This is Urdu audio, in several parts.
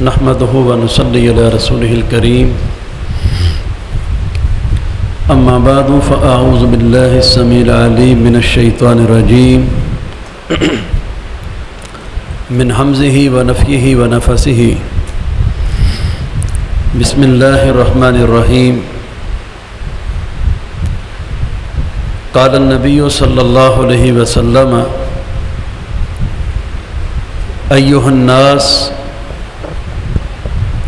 نحمده ونصلي على رسوله الكريم أما بعد فأعوذ بالله السميع العليم من الشيطان الرجيم من همزه ونفخه ونفثه بسم الله الرحمن الرحيم قال النبي صلى الله عليه وسلم أيها الناس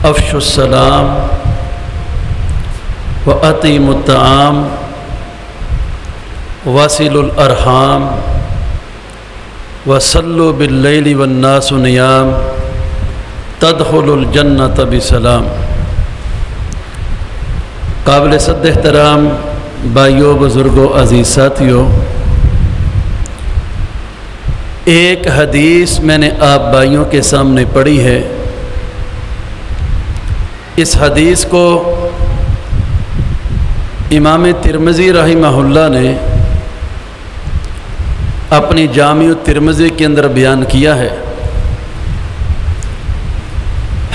افشوا السلام وأطعموا الطعام وصلوا الأرحام وصلوا بالليل والناس نيام تدخلوا الجنة بسلام۔ قابل صد احترام بھائیوں، بزرگوں، عزیز ساتھیوں، ایک حدیث میں نے آپ بھائیوں کے سامنے پڑھی ہے۔ اس حدیث کو امام ترمذی رحمہ اللہ نے اپنی جامع ترمذی کے اندر بیان کیا ہے۔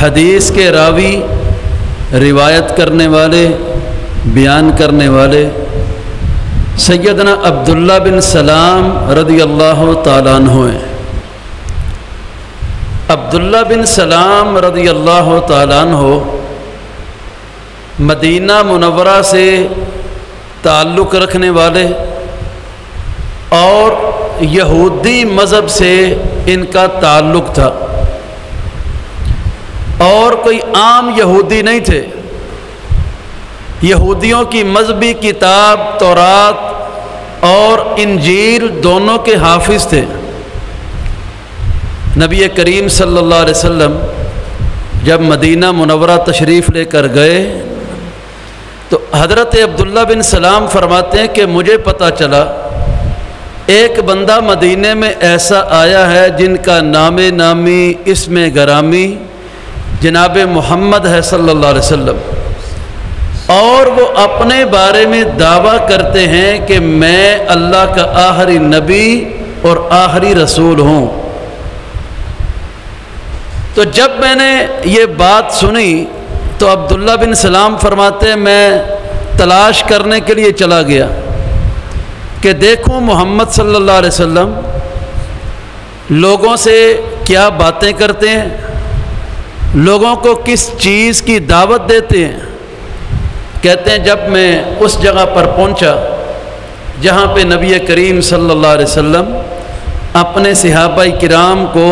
حدیث کے راوی، روایت کرنے والے، بیان کرنے والے سیدنا عبداللہ بن سلام رضی اللہ تعالیٰ عنہ ہیں۔ عبداللہ بن سلام رضی اللہ تعالیٰ عنہ مدینہ منورہ سے تعلق رکھنے والے اور یہودی مذہب سے ان کا تعلق تھا، اور کوئی عام یہودی نہیں تھے۔ یہودیوں کی مذہبی کتاب تورات اور انجیل دونوں کے حافظ تھے۔ نبی کریم صلی اللہ علیہ وسلم جب مدینہ منورہ تشریف لے کر گئے تو حضرت عبداللہ بن سلام فرماتے ہیں کہ مجھے پتہ چلا ایک بندہ مدینہ میں ایسا آیا ہے جن کا نام نامی اسم گرامی جناب محمد ہے صلی اللہ علیہ وسلم، اور وہ اپنے بارے میں دعویٰ کرتے ہیں کہ میں اللہ کا آخری نبی اور آخری رسول ہوں۔ تو جب میں نے یہ بات سنی تو عبداللہ بن سلام فرماتے ہیں میں تلاش کرنے کے لیے چلا گیا کہ دیکھوں محمد صلی اللہ علیہ وسلم لوگوں سے کیا باتیں کرتے ہیں، لوگوں کو کس چیز کی دعوت دیتے ہیں۔ کہتے ہیں جب میں اس جگہ پر پہنچا جہاں پہ نبی کریم صلی اللہ علیہ وسلم اپنے صحابہ کرام کو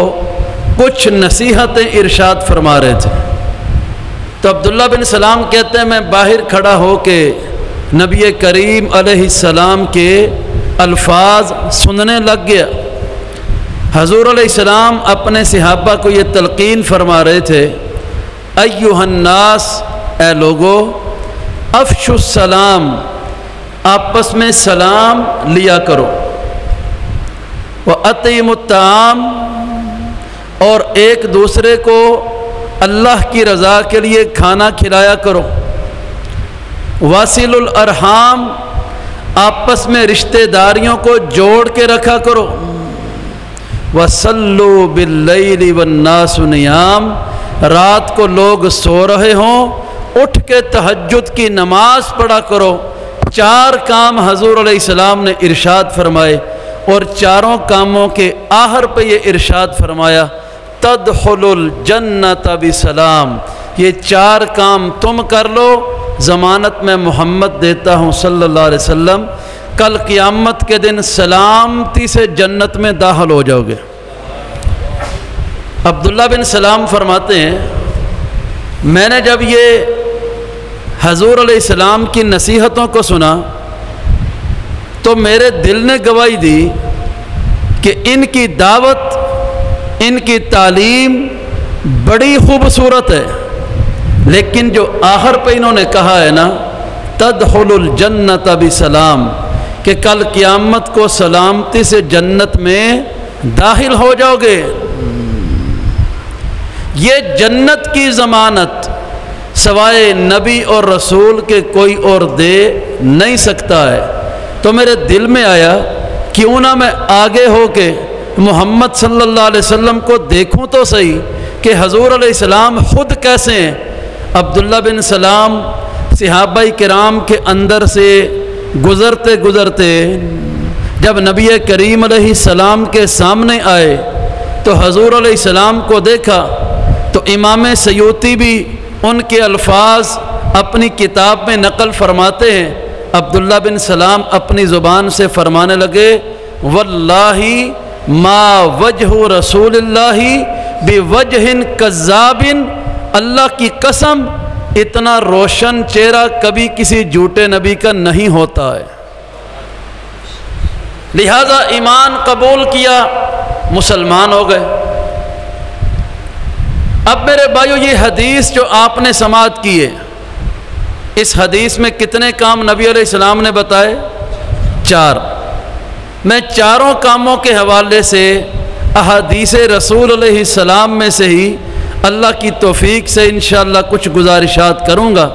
کچھ نصیحتیں ارشاد فرما رہے تھے، تو عبداللہ بن سلام کہتے ہیں میں باہر کھڑا ہو کے نبی کریم علیہ السلام کے الفاظ سننے لگ گیا۔ حضور علیہ السلام اپنے صحابہ کو یہ تلقین فرما رہے تھے، ایھا الناس، اے لوگو، افشوا السلام، آپس میں سلام لیا کرو، وَأَطْعِمُوا الطَّعَامَ، اور ایک دوسرے کو اللہ کی رضا کے لیے کھانا کھلایا کرو، وَاصِلُوا الْأَرْحَامَ، آپس میں رشتہ داریوں کو جوڑ کے رکھا کرو، وَصَلُّوا بِاللَّيْلِ وَالنَّاسُ نِيَامٌ، رات کو لوگ سو رہے ہوں اٹھ کے تہجد کی نماز پڑھا کرو۔ چار کام حضور علیہ السلام نے ارشاد فرمائے، اور چاروں کاموں کے آخر پہ یہ ارشاد فرمایا تدخلوا الجنت بسلام، یہ چار کام تم کر لو، ضمانت میں محمد دیتا ہوں صلی اللہ علیہ وسلم، کل قیامت کے دن سلامتی سے جنت میں داخل ہو جاؤ گے۔ عبداللہ بن سلام فرماتے ہیں میں نے جب یہ حضور علیہ السلام کی نصیحتوں کو سنا تو میرے دل نے گواہی دی کہ ان کی دعوت، ان کی تعلیم بڑی خوبصورت ہے، لیکن جو آخر پہ انہوں نے کہا ہے نا تدخلوا الجنت بسلام، کہ کل قیامت کو سلامتی سے جنت میں داخل ہو جاؤ گے، یہ جنت کی ضمانت سوائے نبی اور رسول کے کوئی اور دے نہیں سکتا ہے۔ تو میرے دل میں آیا کیوں نہ میں آگے ہو کے محمد صلی اللہ علیہ وسلم کو دیکھوں تو صحیح کہ حضور علیہ السلام خود کیسے ہیں۔ عبداللہ بن سلام صحابہ کرام کے اندر سے گزرتے گزرتے جب نبی کریم علیہ السلام کے سامنے آئے تو حضور علیہ السلام کو دیکھا تو امام سیوطی بھی ان کے الفاظ اپنی کتاب میں نقل فرماتے ہیں۔ عبداللہ بن سلام اپنی زبان سے فرمانے لگے واللہ ما وجہ رسول اللہ بوجہ کذاب، اللہ کی قسم اتنا روشن چہرہ کبھی کسی جھوٹے نبی کا نہیں ہوتا ہے۔ لہذا ایمان قبول کیا، مسلمان ہو گئے۔ اب میرے بھائیو یہ حدیث جو آپ نے سماعت کی ہے، اس حدیث میں کتنے کام نبی علیہ السلام نے بتائے؟ 4۔ میں چاروں کاموں کے حوالے سے احادیث رسول علیہ السلام میں سے ہی اللہ کی توفیق سے انشاءاللہ کچھ گزارشات کروں گا۔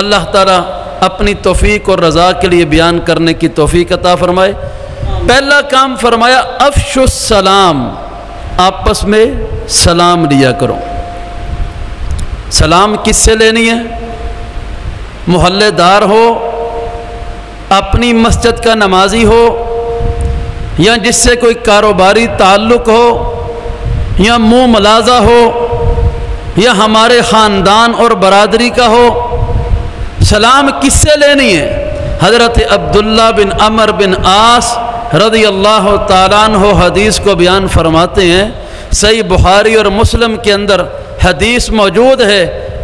اللہ تعالیٰ اپنی توفیق اور رضا کے لیے بیان کرنے کی توفیق عطا فرمائے۔ پہلا کام فرمایا افشوا السلام، آپس میں سلام لیا کرو۔ سلام کس سے لینی ہے؟ محلے دار ہو، اپنی مسجد کا نمازی ہو، یا جس سے کوئی کاروباری تعلق ہو، یا منہ ملازہ ہو، یا ہمارے خاندان اور برادری کا ہو، سلام کس سے لینی ہے؟ حضرت عبداللہ بن عمر بن عاص رضی اللہ تعالیٰ عنہ حدیث کو بیان فرماتے ہیں، صحیح بخاری اور مسلم کے اندر حدیث موجود ہے،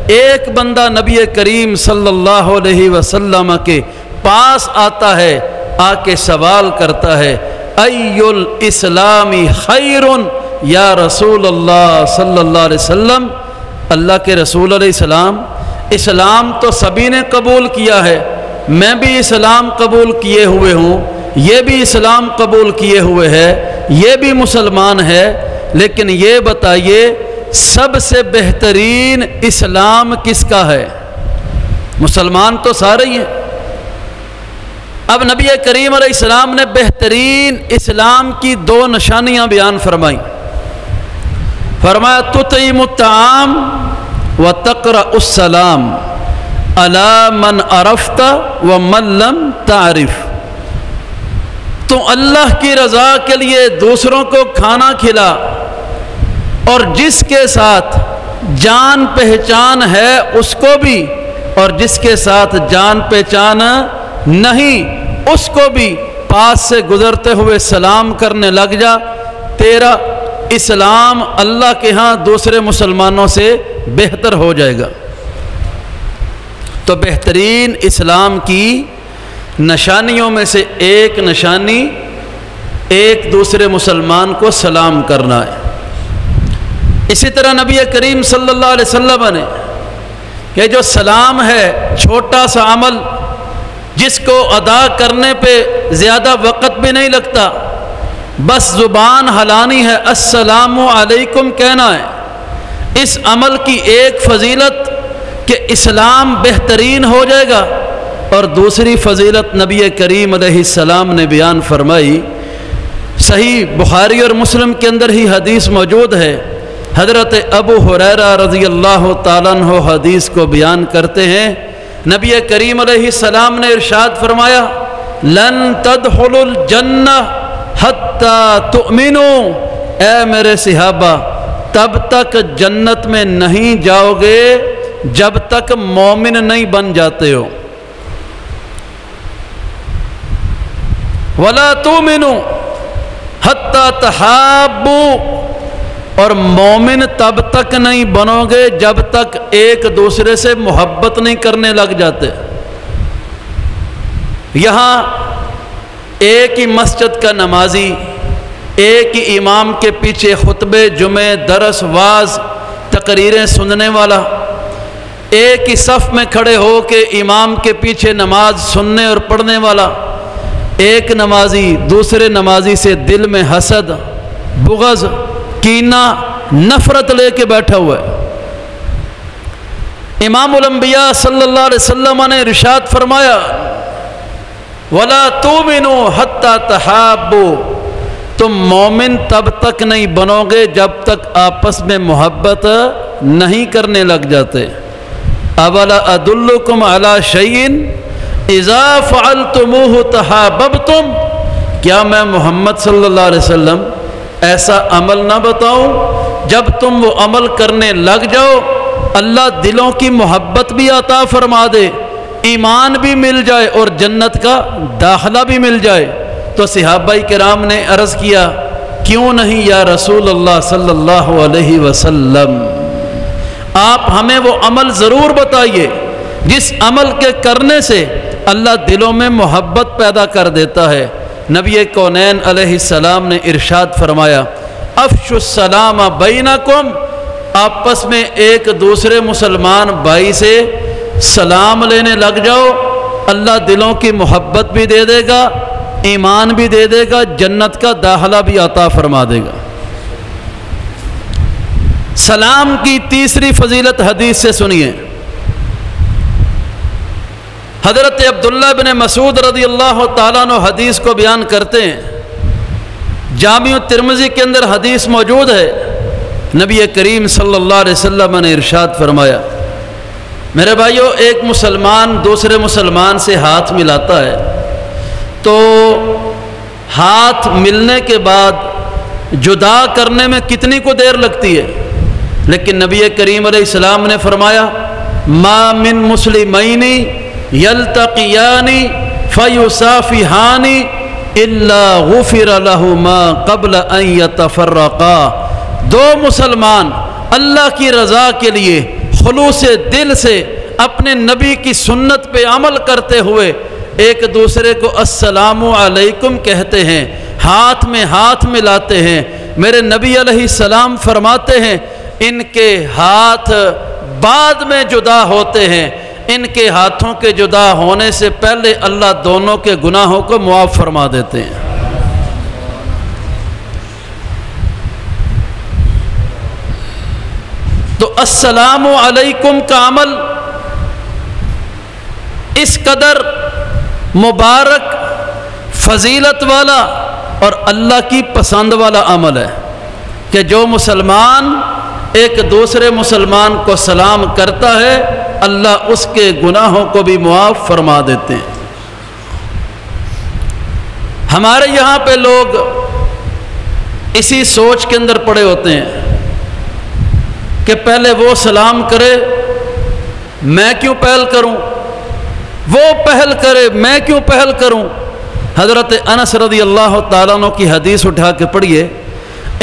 ایک بندہ نبی کریم صلی اللہ علیہ وسلم کے پاس آتا ہے، آ کے سوال کرتا ہے ای الاسلام خیر یا رسول اللہ صلی اللہ علیہ وسلم، اللہ کے رسول علیہ السلام اسلام تو سبھی نے قبول کیا ہے، میں بھی اسلام قبول کیے ہوئے ہوں، یہ بھی اسلام قبول کیے ہوئے ہے، یہ بھی مسلمان ہے، لیکن یہ بتائیے سب سے بہترین اسلام کس کا ہے؟ مسلمان تو سارے ہی ہیں۔ اب نبی کریم علیہ السلام نے بہترین اسلام کی 2 نشانیاں بیان فرمائیں۔ فرمایا تطعم الطعام وتقرأ السلام علی من عرفت ومن لم تعرف، تو اللہ کی رضا کے لیے دوسروں کو کھانا کھلا اور جس کے ساتھ جان پہچان ہے اس کو بھی، اور جس کے ساتھ جان پہچان نہیں اس کو بھی پاس سے گزرتے ہوئے سلام کرنے لگ جا، تیرا اسلام اللہ کے ہاں دوسرے مسلمانوں سے بہتر ہو جائے گا۔ تو بہترین اسلام کی نشانیوں میں سے ایک نشانی ایک دوسرے مسلمان کو سلام کرنا ہے۔ اسی طرح نبی کریم صلی اللہ علیہ وسلم نے یہ جو سلام ہے چھوٹا سا عمل جس کو ادا کرنے پہ زیادہ وقت بھی نہیں لگتا، بس زبان ہلانی ہے، السلام علیکم کہنا ہے، اس عمل کی ایک فضیلت کہ اسلام بہترین ہو جائے گا، اور دوسری فضیلت نبی کریم علیہ السلام نے بیان فرمائی، صحیح بخاری اور مسلم کے اندر ہی حدیث موجود ہے، حضرت ابو ہریرہ رضی اللہ تعالیٰ عنہ حدیث کو بیان کرتے ہیں، نبی کریم علیہ السلام نے ارشاد فرمایا لن تدخلوا الجنہ حتی تؤمنوا، اے میرے صحابہ تب تک جنت میں نہیں جاؤ گے جب تک مومن نہیں بن جاتے ہو، ولا تؤمنوا حتی تحابوا، اور مومن تب تک نہیں بنو گے جب تک ایک دوسرے سے محبت نہیں کرنے لگ جاتے۔ یہاں ایک ہی مسجد کا نمازی، ایک ہی امام کے پیچھے خطبے جمعے درس واز تقریریں سننے والا، ایک ہی صف میں کھڑے ہو کے امام کے پیچھے نماز سننے اور پڑھنے والا، ایک نمازی دوسرے نمازی سے دل میں حسد، بغض، کینہ، نفرت لے کے بیٹھا ہوا ہے۔ امام الانبیاء صلی اللہ علیہ وسلم نے ارشاد فرمایا وَلَا تُؤْمِنُوا حَتَّى تَحَابُّوا، تم مومن تب تک نہیں بنو گے جب تک آپس میں محبت نہیں کرنے لگ جاتے۔ اولا ادلکم علی شیء اذا فعلتموہ تحاببتم، کیا میں محمد صلی اللہ علیہ وسلم ایسا عمل نہ بتاؤں جب تم وہ عمل کرنے لگ جاؤ اللہ دلوں کی محبت بھی عطا فرما دے، ایمان بھی مل جائے اور جنت کا داخلہ بھی مل جائے۔ تو صحابہ کرام نے عرض کیا کیوں نہیں یا رسول اللہ صلی اللہ علیہ وسلم، آپ ہمیں وہ عمل ضرور بتائیے جس عمل کے کرنے سے اللہ دلوں میں محبت پیدا کر دیتا ہے۔ نبی کونین علیہ السلام نے ارشاد فرمایا افشوا السلام بینکم، آپس میں ایک دوسرے مسلمان بھائی سے سلام لینے لگ جاؤ، اللہ دلوں کی محبت بھی دے دے گا، ایمان بھی دے دے گا، جنت کا داخلہ بھی عطا فرما دے گا۔ سلام کی تیسری فضیلت حدیث سے سنیے۔ حضرت عبداللہ بن مسعود رضی اللہ تعالیٰ عنہ حدیث کو بیان کرتے ہیں، جامع ترمذی کے اندر حدیث موجود ہے، نبی کریم صلی اللہ علیہ وسلم نے ارشاد فرمایا میرے بھائیو، ایک مسلمان دوسرے مسلمان سے ہاتھ ملاتا ہے تو ہاتھ ملنے کے بعد جدا کرنے میں کتنی کو دیر لگتی ہے، لیکن نبی کریم علیہ السلام نے فرمایا ما من مسلمین یلتقیان فیصافحان الا غفر لہما قبل ان یتفرقا، دو مسلمان اللہ کی رضا کے لیے خلوص دل سے اپنے نبی کی سنت پہ عمل کرتے ہوئے ایک دوسرے کو السلام علیکم کہتے ہیں، ہاتھ میں ہاتھ ملاتے ہیں، میرے نبی علیہ السلام فرماتے ہیں ان کے ہاتھ بعد میں جدا ہوتے ہیں، ان کے ہاتھوں کے جدا ہونے سے پہلے اللہ دونوں کے گناہوں کو معاف فرما دیتے ہیں۔ تو السلام علیکم کا عمل اس قدر مبارک فضیلت والا اور اللہ کی پسند والا عمل ہے کہ جو مسلمان ایک دوسرے مسلمان کو سلام کرتا ہے اللہ اس کے گناہوں کو بھی معاف فرما دیتے ہیں۔ ہمارے یہاں پہ لوگ اسی سوچ کے اندر پڑے ہوتے ہیں کہ پہلے وہ سلام کرے میں کیوں پہل کروں، وہ پہل کرے میں کیوں پہل کروں۔ حضرت انس رضی اللہ تعالیٰ عنہ کی حدیث اٹھا کے پڑھیے،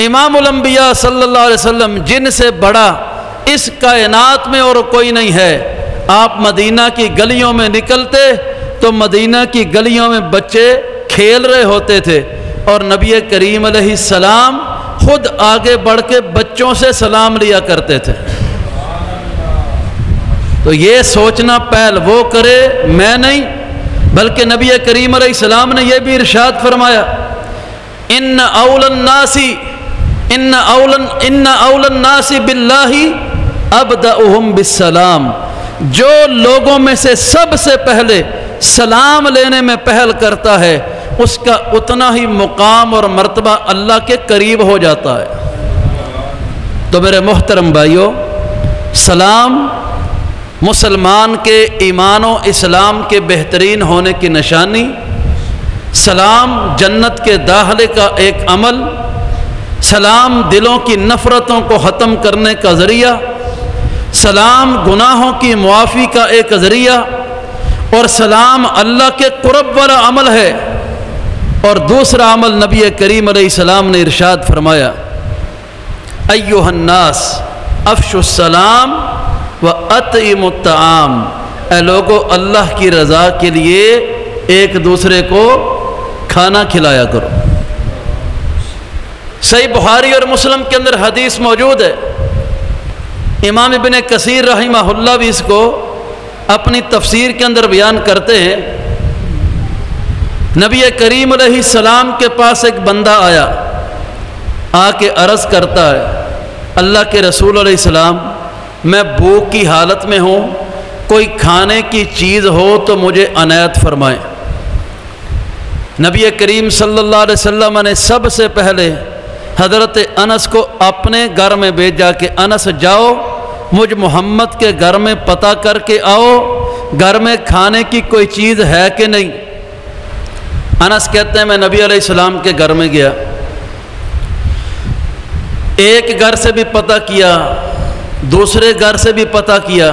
امام الانبیاء صلی اللہ علیہ وسلم جن سے بڑا اس کائنات میں اور کوئی نہیں ہے، آپ مدینہ کی گلیوں میں نکلتے تو مدینہ کی گلیوں میں بچے کھیل رہے ہوتے تھے اور نبی کریم علیہ السلام خود آگے بڑھ کے بچوں سے سلام لیا کرتے تھے۔ تو یہ سوچنا پہل وہ کرے میں نہیں، بلکہ نبی کریم علیہ السلام نے یہ بھی ارشاد فرمایا ان اول الناس باللہ ابدأہم بالسلام، جو لوگوں میں سے سب سے پہلے سلام لینے میں پہل کرتا ہے اس کا اتنا ہی مقام اور مرتبہ اللہ کے قریب ہو جاتا ہے۔ تو میرے محترم بھائیوں، سلام مسلمان کے ایمان و اسلام کے بہترین ہونے کی نشانی، سلام جنت کے داخلے کا ایک عمل، سلام دلوں کی نفرتوں کو ختم کرنے کا ذریعہ، سلام گناہوں کی معافی کا ایک ذریعہ، اور سلام اللہ کے قرب والا عمل ہے۔ اور دوسرا عمل نبی کریم علیہ السلام نے ارشاد فرمایا ایھا الناس افشوا السلام واطعموا الطعام، اے لوگو اللہ کی رضا کے لیے ایک دوسرے کو کھانا کھلایا کرو۔ صحیح بخاری اور مسلم کے اندر حدیث موجود ہے، امام ابن کثیر رحمہ اللہ بھی اس کو اپنی تفسیر کے اندر بیان کرتے ہیں۔ نبی کریم علیہ السلام کے پاس ایک بندہ آیا، آ کے عرض کرتا ہے اللہ کے رسول علیہ السلام میں بھوک کی حالت میں ہوں، کوئی کھانے کی چیز ہو تو مجھے عنایت فرمائیں۔ نبی کریم صلی اللہ علیہ وسلم نے سب سے پہلے حضرت انس کو اپنے گھر میں بھیجا کہ انس جاؤ مجھ محمد کے گھر میں پتہ کر کے آؤ گھر میں کھانے کی کوئی چیز ہے کہ نہیں۔ انس کہتے ہیں میں نبی علیہ السلام کے گھر میں گیا، ایک گھر سے بھی پتہ کیا، دوسرے گھر سے بھی پتہ کیا،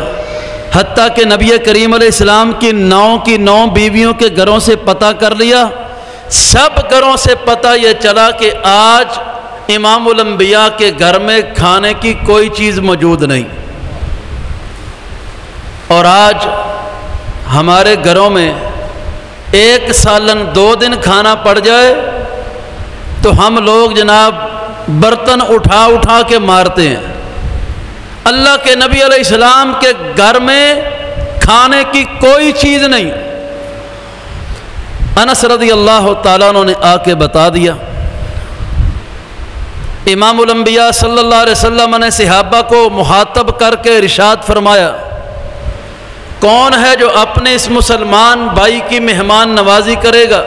حتیٰ کہ نبی کریم علیہ السلام کی 9 بیویوں کے گھروں سے پتہ کر لیا۔ سب گھروں سے پتہ یہ چلا کہ آج امام الانبیاء کے گھر میں کھانے کی کوئی چیز موجود نہیں، اور آج ہمارے گھروں میں 1 سالن 2 دن کھانا پڑ جائے تو ہم لوگ جناب برتن اٹھا اٹھا کے مارتے ہیں۔ اللہ کے نبی علیہ السلام کے گھر میں کھانے کی کوئی چیز نہیں۔ انس رضی اللہ تعالیٰ عنہ نے آ کے بتا دیا۔ امام الانبیاء صلی اللہ علیہ وسلم نے صحابہ کو مخاطب کر کے ارشاد فرمایا، کون ہے جو اپنے اس مسلمان بھائی کی مہمان نوازی کرے گا؟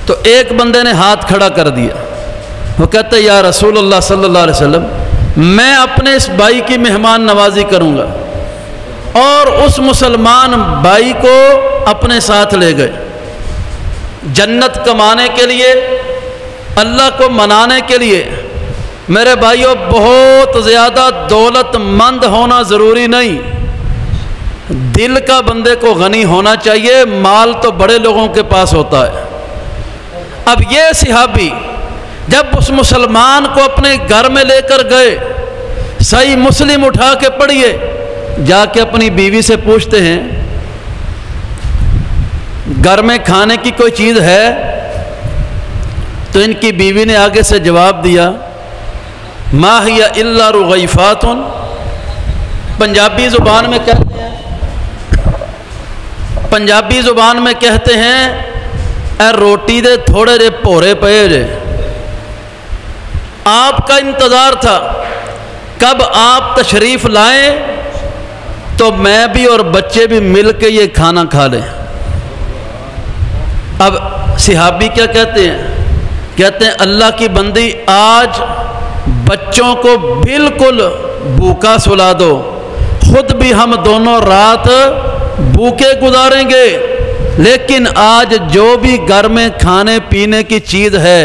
تو ایک بندے نے ہاتھ کھڑا کر دیا، وہ کہتے یا رسول اللہ صلی اللہ علیہ وسلم میں اپنے اس بھائی کی مہمان نوازی کروں گا، اور اس مسلمان بھائی کو اپنے ساتھ لے گئے۔ جنت کمانے کے لیے، اللہ کو منانے کے لیے میرے بھائیوں بہت زیادہ دولت مند ہونا ضروری نہیں، دل کا بندے کو غنی ہونا چاہیے، مال تو بڑے لوگوں کے پاس ہوتا ہے۔ اب یہ صحابی جب اس مسلمان کو اپنے گھر میں لے کر گئے، صحیح مسلم اٹھا کے پڑھیے، جا کے اپنی بیوی سے پوچھتے ہیں گھر میں کھانے کی کوئی چیز ہے؟ تو ان کی بیوی نے آگے سے جواب دیا ما ہی الا رغیفات، پنجابی زبان میں کہتے ہیں اے روٹی دے تھوڑے جے پورے پئے جے۔ آپ کا انتظار تھا کب آپ تشریف لائیں تو میں بھی اور بچے بھی مل کے یہ کھانا کھا لیں۔ اب صحابی کیا کہتے ہیں اللہ کی بندی آج بچوں کو بالکل بھوکا سلا دو، خود بھی ہم دونوں رات بھوکے گزاریں گے، لیکن آج جو بھی گھر میں کھانے پینے کی چیز ہے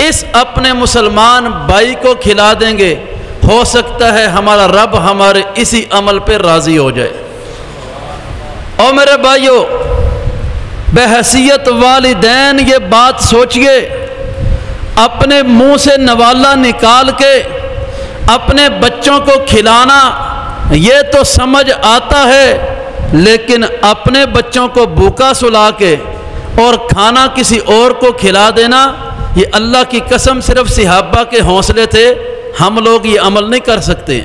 اس اپنے مسلمان بھائی کو کھلا دیں گے، ہو سکتا ہے ہمارا رب ہمارے اسی عمل پہ راضی ہو جائے۔ اور میرے بھائیوں بحیثیت والدین یہ بات سوچئے، اپنے منہ سے نوالا نکال کے اپنے بچوں کو کھلانا یہ تو سمجھ آتا ہے، لیکن اپنے بچوں کو بھوکا سلا کے اور کھانا کسی اور کو کھلا دینا، یہ اللہ کی قسم صرف صحابہ کے حوصلے تھے، ہم لوگ یہ عمل نہیں کر سکتے۔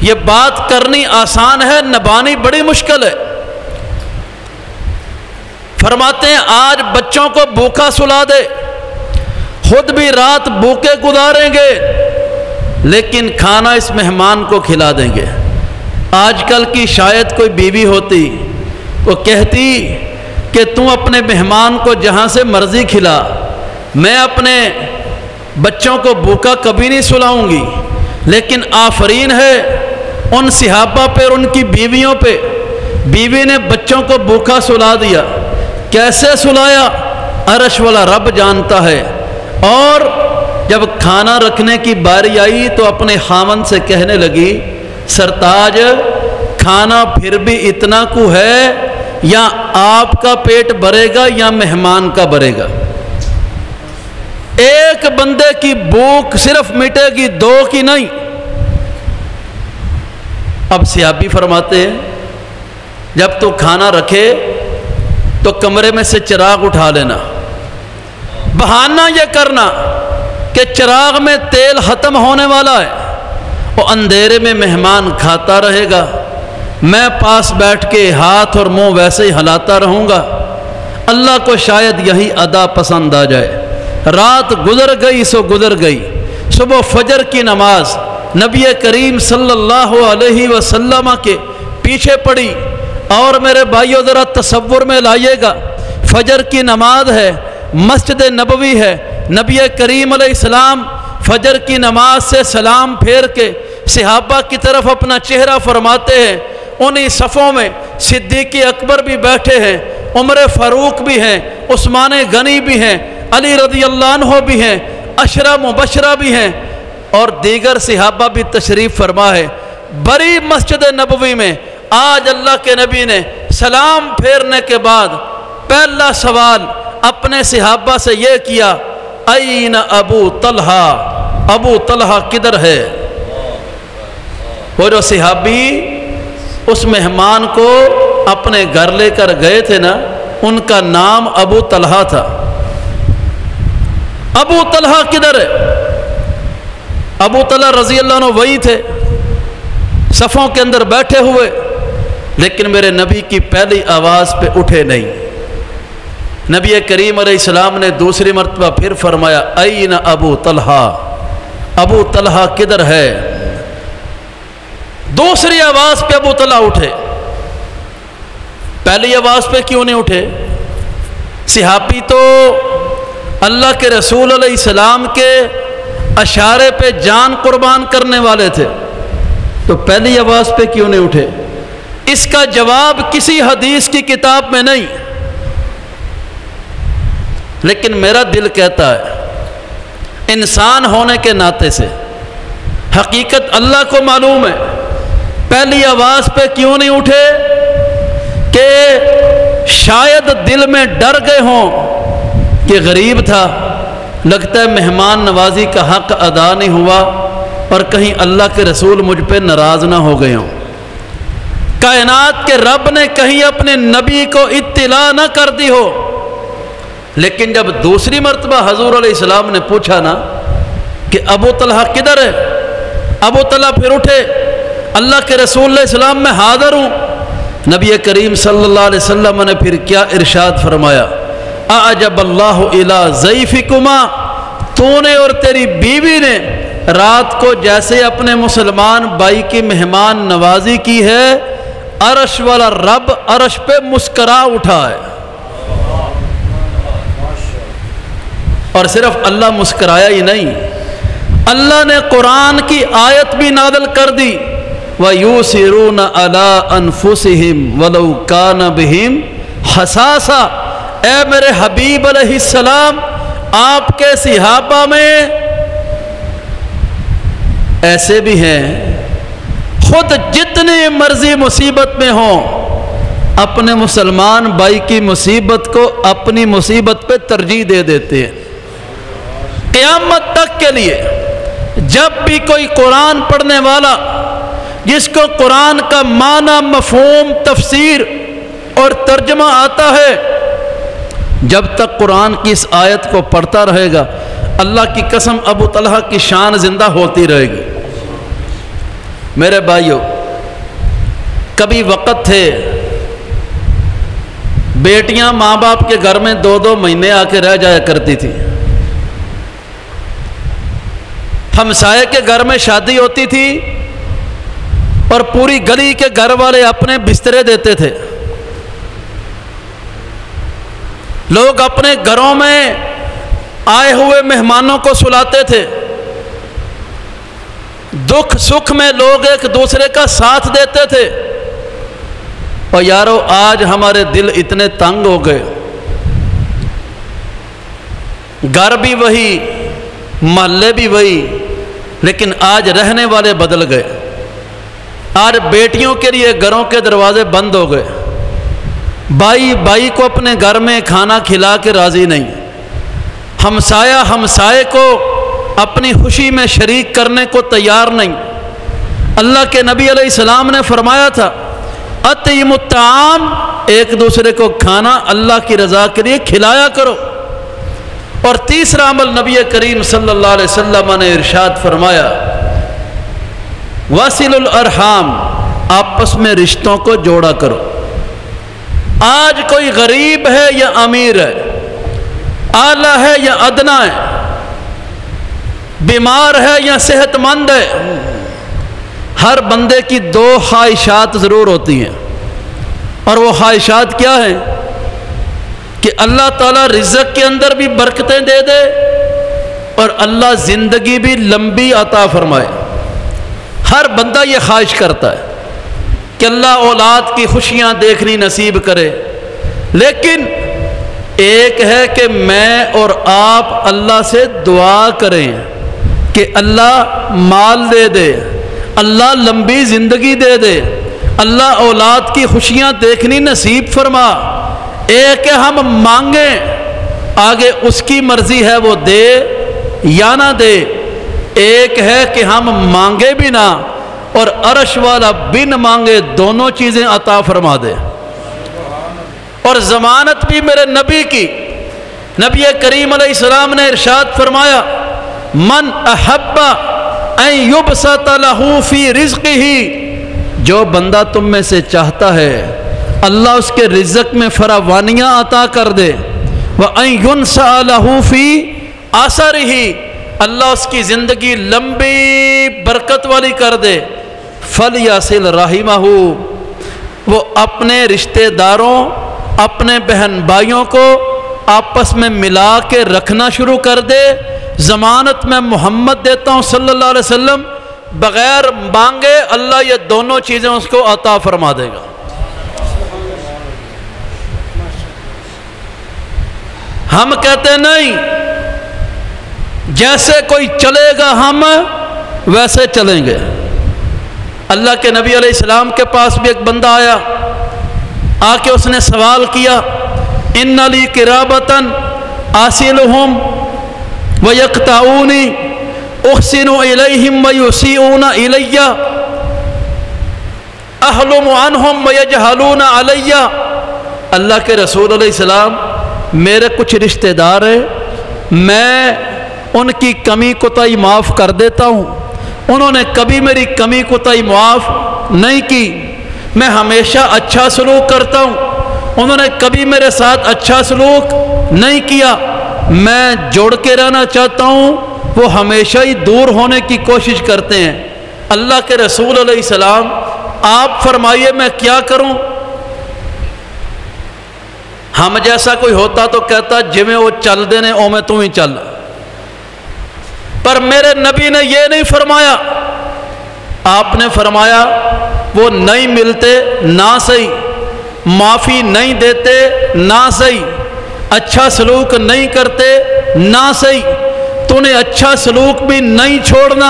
یہ بات کرنی آسان ہے، نبھانی بڑی مشکل ہے۔ فرماتے ہیں آج بچوں کو بھوکا سلا دے، خود بھی رات بھوکے گزاریں گے، لیکن کھانا اس مہمان کو کھلا دیں گے۔ آج کل کی شاید کوئی بیوی ہوتی وہ کہتی کہ تم اپنے مہمان کو جہاں سے مرضی کھلا، میں اپنے بچوں کو بھوکا کبھی نہیں سلاؤں گی۔ لیکن آفرین ہے ان صحابہ پہ اور ان کی بیویوں پہ، بیوی نے بچوں کو بھوکا سلا دیا۔ کیسے سلایا عرش والا رب جانتا ہے۔ اور جب کھانا رکھنے کی باری آئی تو اپنے خاوند سے کہنے لگی سرتاج کھانا پھر بھی اتنا کو ہے، یا آپ کا پیٹ بھرے گا یا مہمان کا بھرے گا؟ ایک بندے کی بھوک صرف مٹے گی، 2 کی نہیں۔ اب صحابی فرماتے ہیں جب تو کھانا رکھے تو کمرے میں سے چراغ اٹھا لینا، بہانہ یہ کرنا کہ چراغ میں تیل ختم ہونے والا ہے، وہ اندھیرے میں مہمان کھاتا رہے گا، میں پاس بیٹھ کے ہاتھ اور منہ ویسے ہی ہلاتا رہوں گا، اللہ کو شاید یہی ادا پسند آ جائے۔ رات گزر گئی سو گزر گئی، صبح فجر کی نماز نبی کریم صلی اللہ علیہ وسلم کے پیچھے پڑی، اور میرے بھائیو ذرا تصور میں لائیے گا فجر کی نماز ہے، مسجد نبوی ہے، نبی کریم علیہ السلام فجر کی نماز سے سلام پھیر کے صحابہ کی طرف اپنا چہرہ فرماتے ہیں، انہی صفوں میں صدیق اکبر بھی بیٹھے ہیں، عمر فاروق بھی ہیں، عثمان غنی بھی ہیں، علی رضی اللہ عنہ بھی ہیں، عشرہ مبشرہ بھی ہیں، اور دیگر صحابہ بھی تشریف فرما ہے۔ بڑی مسجد نبوی میں آج اللہ کے نبی نے سلام پھیرنے کے بعد پہلا سوال اپنے صحابہ سے یہ کیا، این ابو طلحہ، ابو طلحہ کدھر ہے؟ وہ جو صحابی اس مہمان کو اپنے گھر لے کر گئے تھے نا، ان کا نام ابو طلحہ تھا۔ ابو طلحہ کدھر ہے؟ ابو طلحہ رضی اللہ عنہ وہی تھے، صفوں کے اندر بیٹھے ہوئے، لیکن میرے نبی کی پہلی آواز پہ اٹھے نہیں۔ نبی کریم علیہ السلام نے دوسری مرتبہ پھر فرمایا، این ابو طلحہ، ابو طلحہ کدھر ہے؟ دوسری آواز پہ ابو طلحہ اٹھے، پہلی آواز پہ کیوں نہیں اٹھے؟ صحابی تو اللہ کے رسول علیہ السلام کے اشارے پہ جان قربان کرنے والے تھے، تو پہلی آواز پہ کیوں نہیں اٹھے؟ اس کا جواب کسی حدیث کی کتاب میں نہیں، لیکن میرا دل کہتا ہے انسان ہونے کے ناطے سے حقیقت اللہ کو معلوم ہے، پہلی آواز پہ کیوں نہیں اٹھے؟ کہ شاید دل میں ڈر گئے ہوں کہ غریب تھا، لگتا ہے مہمان نوازی کا حق ادا نہیں ہوا، اور کہیں اللہ کے رسول مجھ پہ ناراض نہ ہو گئے ہوں، کائنات کے رب نے کہیں اپنے نبی کو اطلاع نہ کر دی ہو۔ لیکن جب دوسری مرتبہ حضور علیہ السلام نے پوچھا نا کہ ابو طلحہ کدھر ہے، ابو طلحہ پھر اٹھے، اللہ کے رسول علیہ السلام میں حاضر ہوں۔ نبی کریم صلی اللہ علیہ وسلم نے پھر کیا ارشاد فرمایا، اعجب اللہ الی ضیفکما، تو نے اور تیری بیوی نے رات کو جیسے اپنے مسلمان بھائی کی مہمان نوازی کی ہے، عرش والا رب عرش پہ مسکرا اٹھا ہے۔ اور صرف اللہ مسکرایا ہی نہیں، اللہ نے قرآن کی آیت بھی نازل کر دی، وَيُؤْثِرُونَ عَلَىٰ أَنفُسِهِمْ وَلَوْ كَانَ بِهِمْ خَصَاصَةٌ۔ اے میرے حبیب علیہ السلام، آپ کے صحابہ میں ایسے بھی ہیں خود جتنی مرضی مصیبت میں ہوں، اپنے مسلمان بھائی کی مصیبت کو اپنی مصیبت پہ ترجیح دے دیتے ہیں۔ قیامت تک کے لیے جب بھی کوئی قرآن پڑھنے والا جس کو قرآن کا معنی، مفہوم، تفسیر اور ترجمہ آتا ہے، جب تک قرآن کی اس آیت کو پڑھتا رہے گا، اللہ کی قسم ابو طلحہ کی شان زندہ ہوتی رہے گی۔ میرے بھائیو، کبھی وقت تھے بیٹیاں ماں باپ کے گھر میں 2-2 مہینے آ کے رہ جایا کرتی تھی، ہمسائے کے گھر میں شادی ہوتی تھی اور پوری گلی کے گھر والے اپنے بسترے دیتے تھے، لوگ اپنے گھروں میں آئے ہوئے مہمانوں کو سلاتے تھے، دکھ سکھ میں لوگ ایک دوسرے کا ساتھ دیتے تھے۔ اور یارو آج ہمارے دل اتنے تنگ ہو گئے، گھر بھی وہی، محلے بھی وہی، لیکن آج رہنے والے بدل گئے۔ آج بیٹیوں کے لیے گھروں کے دروازے بند ہو گئے، بھائی بھائی کو اپنے گھر میں کھانا کھلا کے راضی نہیں، ہمسایہ ہمسائے کو اپنی خوشی میں شریک کرنے کو تیار نہیں۔ اللہ کے نبی علیہ السلام نے فرمایا تھا، اطعموا الطعام، ایک دوسرے کو کھانا اللہ کی رضا کے لیے کھلایا کرو۔ اور تیسرا عمل نبی کریم صلی اللہ علیہ وسلم نے ارشاد فرمایا، وَصِلُوا الْأَرْحَامَ، آپس میں رشتوں کو جوڑا کرو۔ آج کوئی غریب ہے یا امیر ہے، اعلیٰ ہے یا ادنا ہے، بیمار ہے یا صحت مند ہے، ہر بندے کی 2 خواہشات ضرور ہوتی ہیں، اور وہ خواہشات کیا ہیں؟ کہ اللہ تعالیٰ رزق کے اندر بھی برکتیں دے دے اور اللہ زندگی بھی لمبی عطا فرمائے۔ ہر بندہ یہ خواہش کرتا ہے کہ اللہ اولاد کی خوشیاں دیکھنی نصیب کرے، لیکن ایک ہے کہ میں اور آپ اللہ سے دعا کریں کہ اللہ مال دے دے، اللہ لمبی زندگی دے دے، اللہ اولاد کی خوشیاں دیکھنی نصیب فرما۔ ایک ہے ہم مانگیں، آگے اس کی مرضی ہے وہ دے یا نہ دے۔ ایک ہے کہ ہم مانگے بھی نہ اور عرش والا بن مانگے دونوں چیزیں عطا فرما دے۔ اور ضمانت بھی میرے نبی کی، نبی کریم علیہ السلام نے ارشاد فرمایا من احب ان یبسط لہ فی رزقہ، جو بندہ تم میں سے چاہتا ہے اللہ اس کے رزق میں فراوانیاں عطا کر دے، وَأَن يُنْسَأَ لَهُ فِي آثَرِهِ، اللہ اس کی زندگی لمبی برکت والی کر دے، فَلْيَصِلْ رَحِمَهُ، وہ اپنے رشتہ داروں اپنے بہن بھائیوں کو آپس میں ملا کے رکھنا شروع کر دے۔ ضمانت میں محمد دیتا ہوں صلی اللہ علیہ وسلم، بغیر مانگے اللہ یہ دونوں چیزیں اس کو عطا فرما دے گا۔ ہم کہتے ہیں نہیں، جیسے کوئی چلے گا ہم ویسے چلیں گے۔ اللہ کے نبی علیہ السلام کے پاس بھی ایک بندہ آیا، آ کے اس نے سوال کیا ان لی قرابتن آصلہم ویقطعونی احسن الیہم ویسیئون الی احلم عنہم ویجہلون علی۔ اللہ کے رسول علیہ السلام، میرے کچھ رشتہ دار ہیں، میں ان کی کمی کوتاہی معاف کر دیتا ہوں، انہوں نے کبھی میری کمی کوتاہی معاف نہیں کی، میں ہمیشہ اچھا سلوک کرتا ہوں، انہوں نے کبھی میرے ساتھ اچھا سلوک نہیں کیا، میں جوڑ کے رہنا چاہتا ہوں، وہ ہمیشہ ہی دور ہونے کی کوشش کرتے ہیں۔ اللہ کے رسول علیہ السلام آپ فرمائیے میں کیا کروں؟ ہم جیسا کوئی ہوتا تو کہتا جویں وہ چل دینے او میں تو ہی چل، پر میرے نبی نے یہ نہیں فرمایا، آپ نے فرمایا وہ نہیں ملتے نہ صحیح، معافی نہیں دیتے نہ صحیح، اچھا سلوک نہیں کرتے نہ صحیح، تو نے اچھا سلوک بھی نہیں چھوڑنا،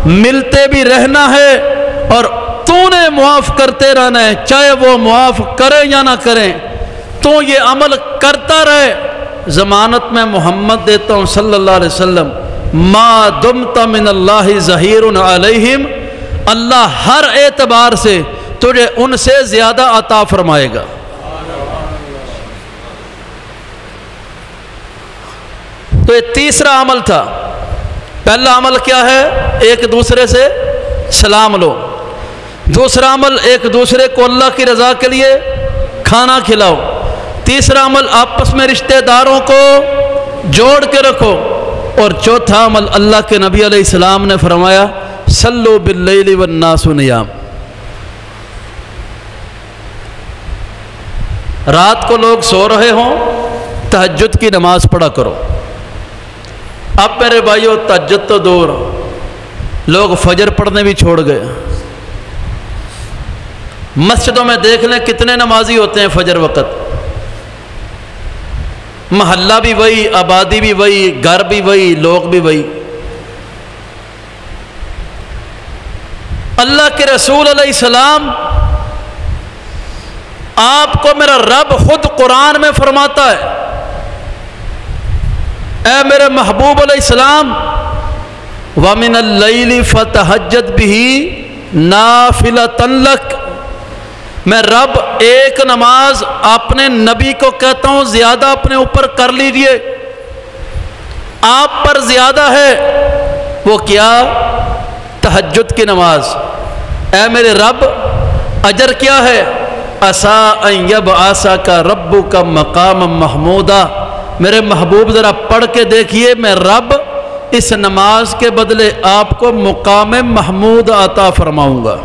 ملتے بھی رہنا ہے اور تو نے معاف کرتے رہنا ہے، چاہے وہ معاف کریں یا نہ کریں، تو یہ عمل کرتا رہے۔ ضمانت میں محمد دیتا ہوں صلی اللہ علیہ وسلم، ما دمت من اللہ ظہیر علیہم، اللہ ہر اعتبار سے تجھے ان سے زیادہ عطا فرمائے گا۔ تو یہ تیسرا عمل تھا۔ پہلا عمل کیا ہے؟ ایک دوسرے سے سلام لو۔ دوسرا عمل ایک دوسرے کو اللہ کی رضا کے لیے کھانا کھلاؤ۔ تیسرا عمل آپس میں رشتہ داروں کو جوڑ کے رکھو۔ اور چوتھا عمل اللہ کے نبی علیہ السلام نے فرمایا صلو باللیل والناس نیام، رات کو لوگ سو رہے ہوں تہجد کی نماز پڑھا کرو۔ اب میرے بھائیو تہجد تو دور، لوگ فجر پڑھنے بھی چھوڑ گئے۔ مسجدوں میں دیکھ لیں کتنے نمازی ہوتے ہیں فجر وقت، محلہ بھی وہی، آبادی بھی وہی، گھر بھی وہی، لوگ بھی وہی۔ اللہ کے رسول علیہ السلام، آپ کو میرا رب خود قرآن میں فرماتا ہے، اے میرے محبوب علیہ السلام وَمِنَ اللَّيْلِ فَتَهَجَّدْ بِهِ نَافِلَةً لَكَ، میں رب ایک نماز اپنے نبی کو کہتا ہوں زیادہ اپنے اوپر کر لیجئے، آپ پر زیادہ ہے، وہ کیا؟ تہجد کی نماز۔ اے میرے رب اجر کیا ہے؟ عَسَىٰ أَن يَبْعَثَكَ رَبُّكَ مَقَامًا مَحْمُودًا، میرے محبوب ذرا پڑھ کے دیکھیے، میں رب اس نماز کے بدلے آپ کو مقام محمود عطا فرماؤں گا۔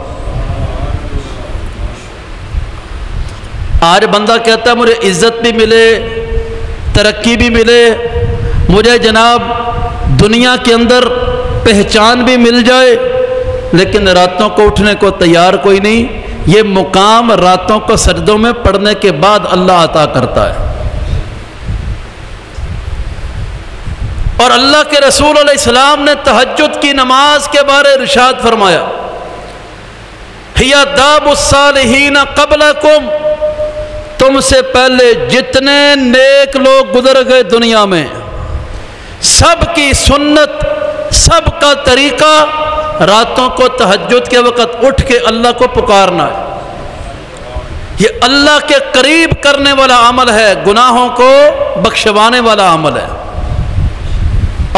آج بندہ کہتا ہے مجھے عزت بھی ملے، ترقی بھی ملے، مجھے جناب دنیا کے اندر پہچان بھی مل جائے، لیکن راتوں کو اٹھنے کو تیار کوئی نہیں۔ یہ مقام راتوں کو سجدوں میں پڑھنے کے بعد اللہ عطا کرتا ہے۔ اور اللہ کے رسول علیہ السلام نے تہجد کی نماز کے بارے ارشاد فرمایا، ہِیَ دَابُ الصَّالِحِینَ قَبْلَکُمْ، تم سے پہلے جتنے نیک لوگ گزر گئے دنیا میں، سب کی سنت، سب کا طریقہ راتوں کو تہجد کے وقت اٹھ کے اللہ کو پکارنا ہے۔ یہ اللہ کے قریب کرنے والا عمل ہے، گناہوں کو بخشوانے والا عمل ہے۔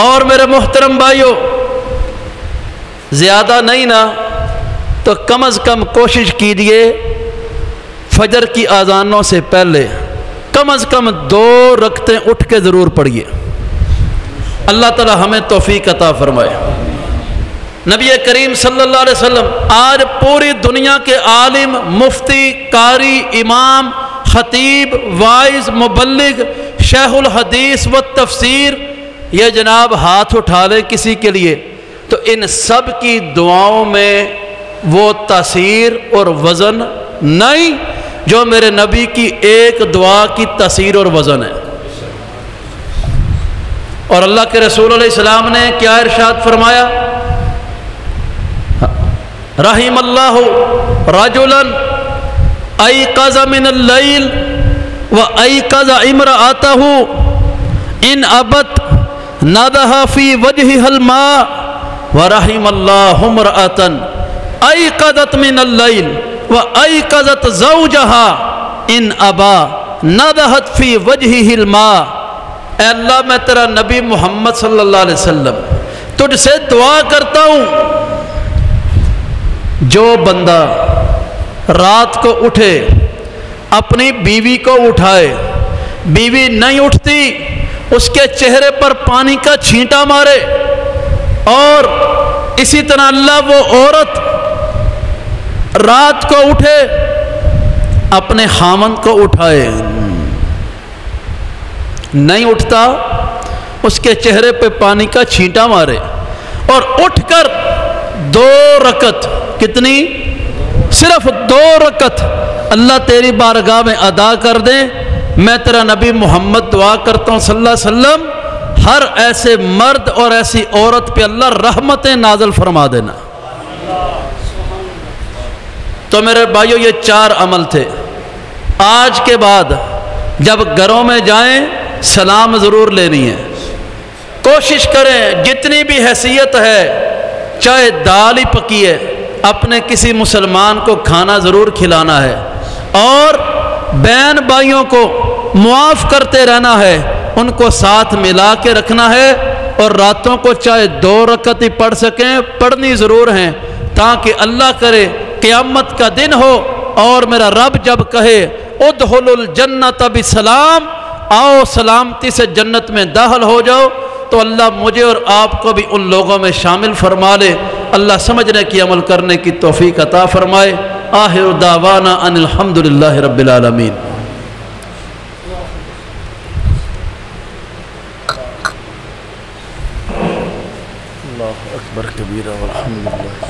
اور میرے محترم بھائیوں، زیادہ نہیں نا تو کم از کم کوشش کیجئے فجر کی اذانوں سے پہلے کم از کم 2 رکعتیں اٹھ کے ضرور پڑھیے۔ اللہ تعالی ہمیں توفیق عطا فرمائے۔ نبی کریم صلی اللہ علیہ وسلم آج پوری دنیا کے عالم، مفتی، قاری، امام، خطیب، واعظ، مبلغ، شیخ الحدیث و تفسیر، یہ جناب ہاتھ اٹھا لے کسی کے لیے تو ان سب کی دعاؤں میں وہ تاثیر اور وزن نہیں جو میرے نبی کی ایک دعا کی تاثیر اور وزن ہے۔ اور اللہ کے رسول علیہ السلام نے کیا ارشاد فرمایا، رحم اللہ رجلا ایقظ من اللیل و ایقظ امرأتہ ان ابت نضح فی وجہہ الماء ورحم اللہ امرأة ایقظت من اللیل و ایقظت زوجہا ان ابا نضحت فی وجہہ الماء۔ اے اللہ میں تیرا نبی محمد صلی اللہ علیہ وسلم تجھ سے دعا کرتا ہوں، جو بندہ رات کو اٹھے اپنی بیوی کو اٹھائے، بیوی نہیں اٹھتی اس کے چہرے پر پانی کا چھینٹا مارے، اور اسی طرح اللہ وہ عورت رات کو اٹھے اپنے خامن کو اٹھائے، نہیں اٹھتا اس کے چہرے پہ پانی کا چھینٹا مارے، اور اٹھ کر 2 رکعت، کتنی؟ صرف 2 رکعت اللہ تیری بارگاہ میں ادا کر دیں۔ میں تیرا نبی محمد دعا کرتا ہوں صلی اللہ علیہ وسلم، ہر ایسے مرد اور ایسی عورت پہ اللہ رحمتیں نازل فرما دینا۔ تو میرے بھائیو یہ 4 عمل تھے۔ آج کے بعد جب گھروں میں جائیں سلام ضرور لینی ہے، کوشش کریں جتنی بھی حیثیت ہے، چاہے دال ہی پکی ہے، اپنے کسی مسلمان کو کھانا ضرور کھلانا ہے، اور بہن بھائیوں کو معاف کرتے رہنا ہے، ان کو ساتھ ملا کے رکھنا ہے، اور راتوں کو چاہے 2 رکعت ہی پڑھ سکیں پڑھنی ضرور ہیں، تاکہ اللہ کرے قیامت کا دن ہو اور میرا رب جب کہے ادخلوا الجنت بسلام، آؤ سلامتی سے جنت میں داخل ہو جاؤ، تو اللہ مجھے اور آپ کو بھی ان لوگوں میں شامل فرما لے۔ اللہ سمجھنے کی عمل کرنے کی توفیق عطا فرمائے۔ آخر دعوانا ان الحمدللہ رب العالمین۔ اللہ اکبر کبیرہ والحمدللہ۔